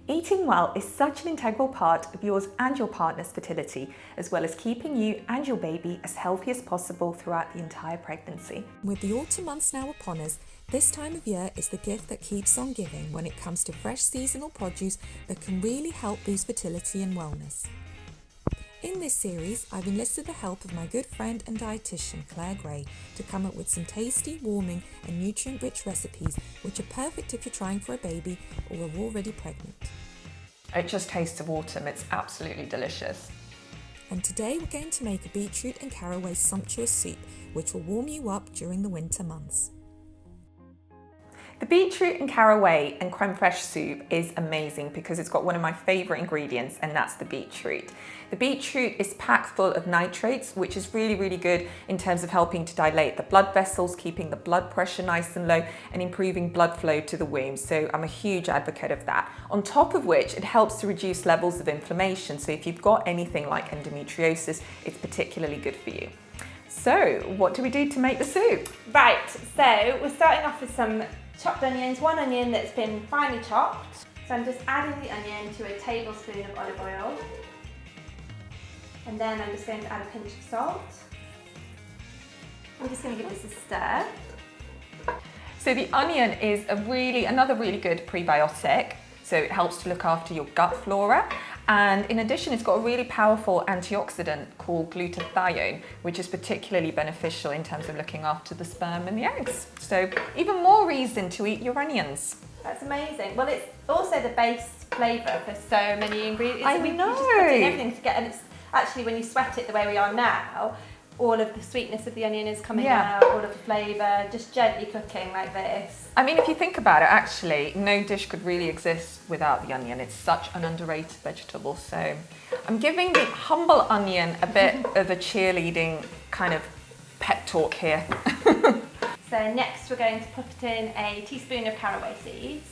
Eating well is such an integral part of yours and your partner's fertility, as well as keeping you and your baby as healthy as possible throughout the entire pregnancy. With the autumn months now upon us, this time of year is the gift that keeps on giving when it comes to fresh seasonal produce that can really help boost fertility and wellness. In this series, I've enlisted the help of my good friend and dietitian Claire Gray to come up with some tasty, warming and nutrient-rich recipes which are perfect if you're trying for a baby or are already pregnant. It just tastes of autumn, it's absolutely delicious. And today we're going to make a beetroot and caraway sumptuous soup which will warm you up during the winter months. The beetroot and caraway and creme fraiche soup is amazing because it's got one of my favourite ingredients, and that's the beetroot. The beetroot is packed full of nitrates, which is really good in terms of helping to dilate the blood vessels, keeping the blood pressure nice and low and improving blood flow to the womb. So I'm a huge advocate of that. On top of which, it helps to reduce levels of inflammation. So if you've got anything like endometriosis, it's particularly good for you. So what do we do to make the soup? Right, so we're starting off with some chopped onions, one onion that's been finely chopped. So I'm just adding the onion to a tablespoon of olive oil. And then I'm just going to add a pinch of salt. I'm just going to give this a stir. So the onion is another really good prebiotic. So it helps to look after your gut flora. And in addition, it's got a really powerful antioxidant called glutathione, which is particularly beneficial in terms of looking after the sperm and the eggs. So even more reason to eat your onions. That's amazing. Well, it's also the base flavour for so many ingredients. I know. know. You just put in everything together, and it's actually, when you sweat it the way we are now, all of the sweetness of the onion is coming out, all of the flavour, just gently cooking like this. I mean, if you think about it, actually, no dish could really exist without the onion. It's such an underrated vegetable. So I'm giving the humble onion a bit of a cheerleading kind of pep talk here. So next we're going to put in a teaspoon of caraway seeds.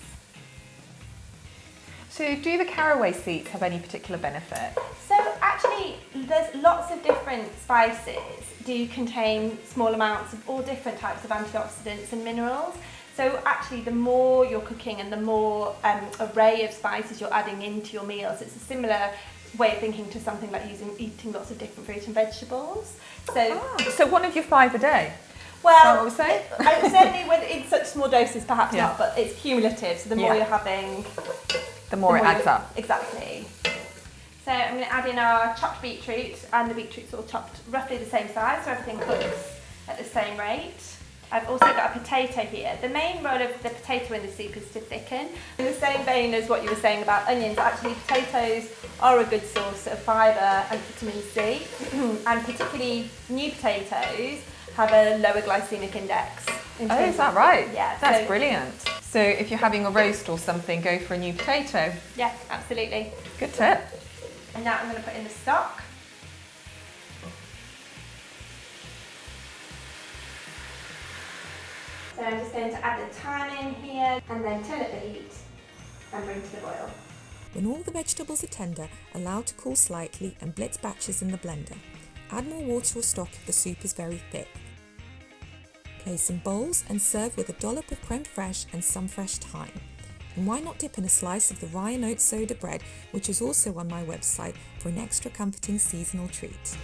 So do the caraway seeds have any particular benefit? So actually, there's lots of different spices do contain small amounts of all different types of antioxidants and minerals. So actually, the more you're cooking and the more array of spices you're adding into your meals, it's a similar way of thinking to something like eating lots of different fruit and vegetables. So one of your 5 a day? Well, is that what we're saying? Certainly in such small doses, perhaps not, but it's cumulative. So the more you're having, the more it adds up. Exactly. So I'm going to add in our chopped beetroot, and the beetroot's all chopped roughly the same size, so everything cooks at the same rate. I've also got a potato here. The main role of the potato in the soup is to thicken. In the same vein as what you were saying about onions, actually potatoes are a good source of fibre and vitamin C, and particularly new potatoes have a lower glycemic index. Oh, is that right? Yeah. That's brilliant. So if you're having a roast or something, go for a new potato. Yeah, absolutely. Good tip. And now I'm going to put in the stock. So I'm just going to add the thyme in here and then turn up the heat and bring to the boil. When all the vegetables are tender, allow to cool slightly and blitz batches in the blender. Add more water or stock if the soup is very thick. Place in bowls and serve with a dollop of creme fraiche and some fresh thyme. And why not dip in a slice of the rye and oat soda bread, which is also on my website, for an extra comforting seasonal treat.